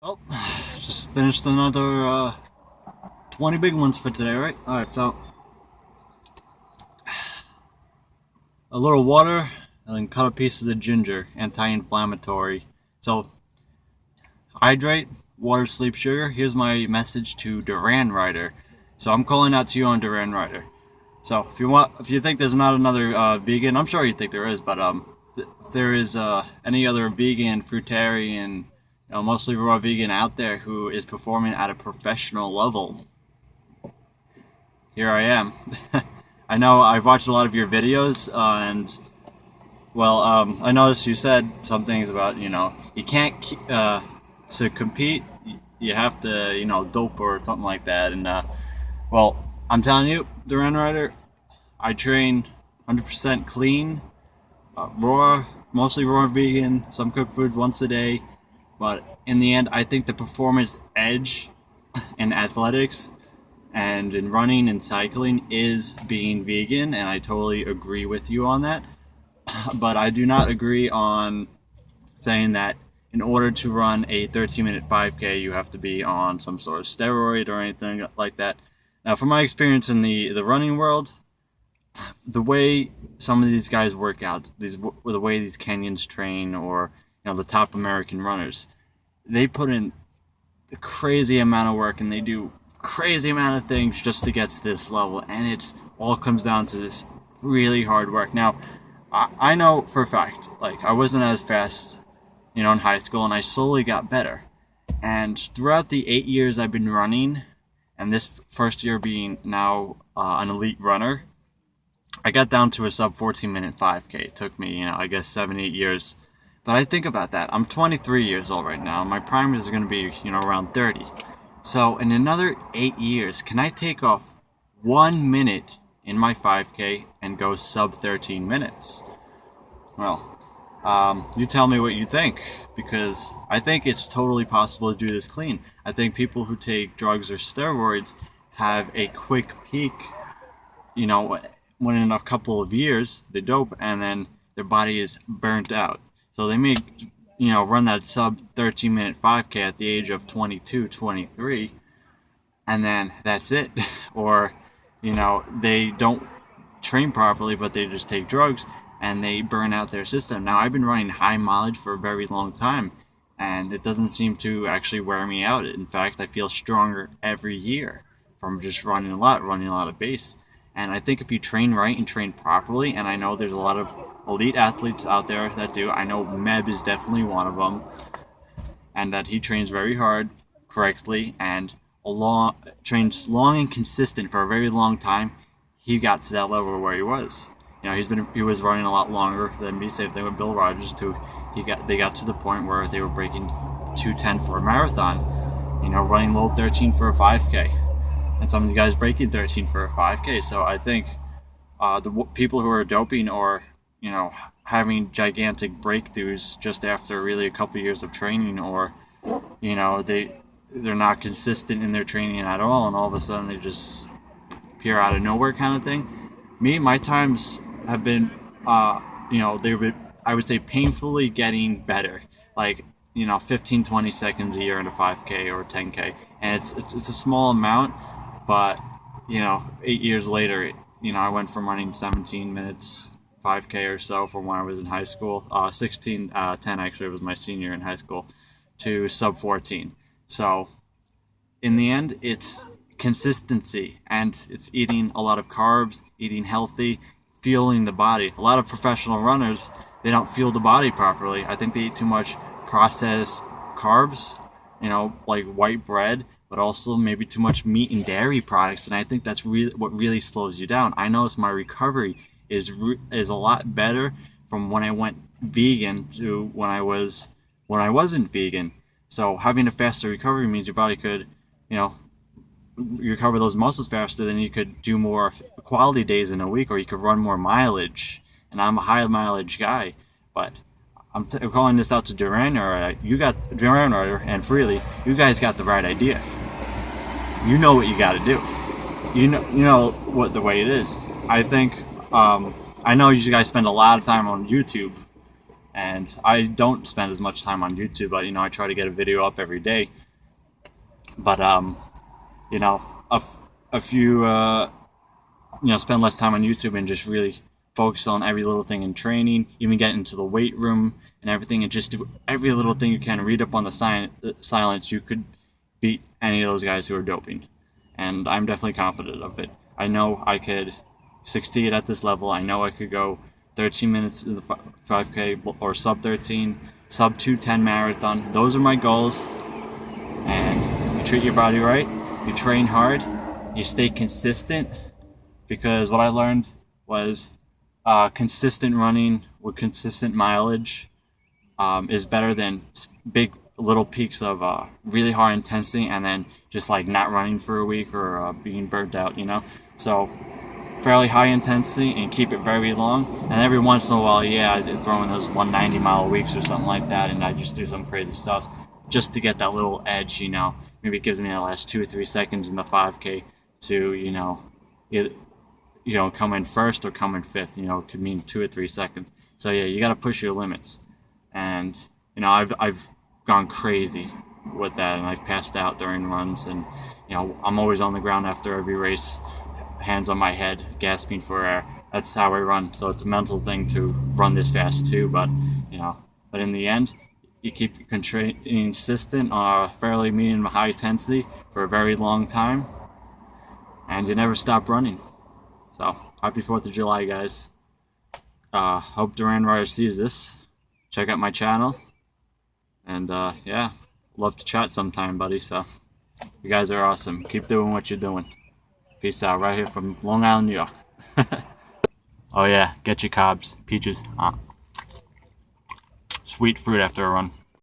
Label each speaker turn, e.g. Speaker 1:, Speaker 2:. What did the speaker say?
Speaker 1: Oh, just finished another 20 big ones for today, right? Alright, so a little water and then cut a piece of the ginger, anti-inflammatory. So, hydrate, water, sleep, sugar. Here's my message to Durianrider. So I'm calling out to you on Durianrider. So if you think there's not another vegan, I'm sure you think there is, but if there is any other vegan, fruitarian, mostly raw vegan out there who is performing at a professional level, here I am. I know I've watched a lot of your videos, and well, I noticed you said some things about you can't to compete, you have to dope or something like that, and well, I'm telling you, the Run Rider, I train 100% clean, raw, mostly raw vegan, some cooked foods once a day, but in the end, I think the performance edge in athletics and in running and cycling is being vegan, and I totally agree with you on that. But I do not agree on saying that in order to run a 13-minute 5K, you have to be on some sort of steroid or anything like that. Now, from my experience in the running world, the way some of these guys work out, the way these Kenyans train, or the top American runners, they put in a crazy amount of work and they do crazy amount of things just to get to this level, and it's all comes down to this really hard work. Now, I know for a fact, like, I wasn't as fast, in high school, and I slowly got better. And throughout the 8 years I've been running, and this first year being now an elite runner, I got down to a sub 14-minute 5K. It took me, I guess 7-8 years. But I think about that. I'm 23 years old right now. My prime is going to be, around 30. So in another 8 years, can I take off 1 minute in my 5K and go sub 13 minutes? Well, you tell me what you think, because I think it's totally possible to do this clean. I think people who take drugs or steroids have a quick peak, when in a couple of years they dope and then their body is burnt out. So they may, run that sub 13-minute 5K at the age of 22, 23, and then that's it. Or, they don't train properly, but they just take drugs and they burn out their system. Now, I've been running high mileage for a very long time, and it doesn't seem to actually wear me out. In fact, I feel stronger every year from just running a lot of base. And I think if you train right and train properly, and I know there's a lot of elite athletes out there that do. I know Meb is definitely one of them, and that he trains very hard, correctly, and trains long and consistent for a very long time. He got to that level where he was. He was running a lot longer than me. Same thing with Bill Rogers too. They got to the point where they were breaking 2:10 for a marathon. Running low 13 for a 5K, and some of these guys breaking 13 for a 5K. So I think the people who are doping or having gigantic breakthroughs just after really a couple years of training, or they're not consistent in their training at all, and all of a sudden they just appear out of nowhere kind of thing. My times have been they've been, I would say, painfully getting better, like 15-20 seconds a year in a 5K or 10K, and it's a small amount, but 8 years later, I went from running 17 minutes 5K or so from when I was in high school, 16-10 actually was my senior in high school, to sub 14. So in the end, it's consistency, and it's eating a lot of carbs, eating healthy, fueling the body. A lot of professional runners, they don't fuel the body properly. I think they eat too much processed carbs, like white bread, but also maybe too much meat and dairy products, and I think that's what really slows you down. I noticed my recovery is a lot better from when I went vegan to when I wasn't vegan. So having a faster recovery means your body could, recover those muscles faster. Then you could do more quality days in a week, or you could run more mileage. And I'm a high mileage guy, but I'm calling this out to Durianrider. You got Durianrider and Freely. You guys got the right idea. You know what you got to do. You know what the way it is. I think I know you guys spend a lot of time on YouTube, And I don't spend as much time on YouTube, but I try to get a video up every day. But you know, if you spend less time on YouTube and just really focus on every little thing in training, even get into the weight room and everything, and just do every little thing you can, read up on the science, you could beat any of those guys who are doping. And I'm definitely confident of it. I know I could succeed at this level. I know I could go 13 minutes in the 5K or sub 13, sub 2:10 marathon. Those are my goals. And you treat your body right, you train hard, you stay consistent, because what I learned was consistent running with consistent mileage is better than big little peaks of really hard intensity and then just like not running for a week or being burnt out, So fairly high intensity and keep it very long. And every once in a while, I throw in those 190-mile weeks or something like that, and I just do some crazy stuff just to get that little edge, Maybe it gives me the last 2 or 3 seconds in the 5K to, either, come in first or come in fifth. It could mean 2 or 3 seconds. So you got to push your limits. And I've gone crazy with that, and I've passed out during runs, and I'm always on the ground after every race, hands on my head, gasping for air. That's how I run. So it's a mental thing to run this fast too. But but in the end, you keep training consistent on a fairly medium to high intensity for a very long time, and you never stop running. So happy 4th of July, guys. Hope Durianrider sees this. Check out my channel. And love to chat sometime, buddy. So you guys are awesome. Keep doing what you're doing. Peace out. Right here from Long Island, New York. Oh yeah, get your cobs, peaches. Sweet fruit after a run.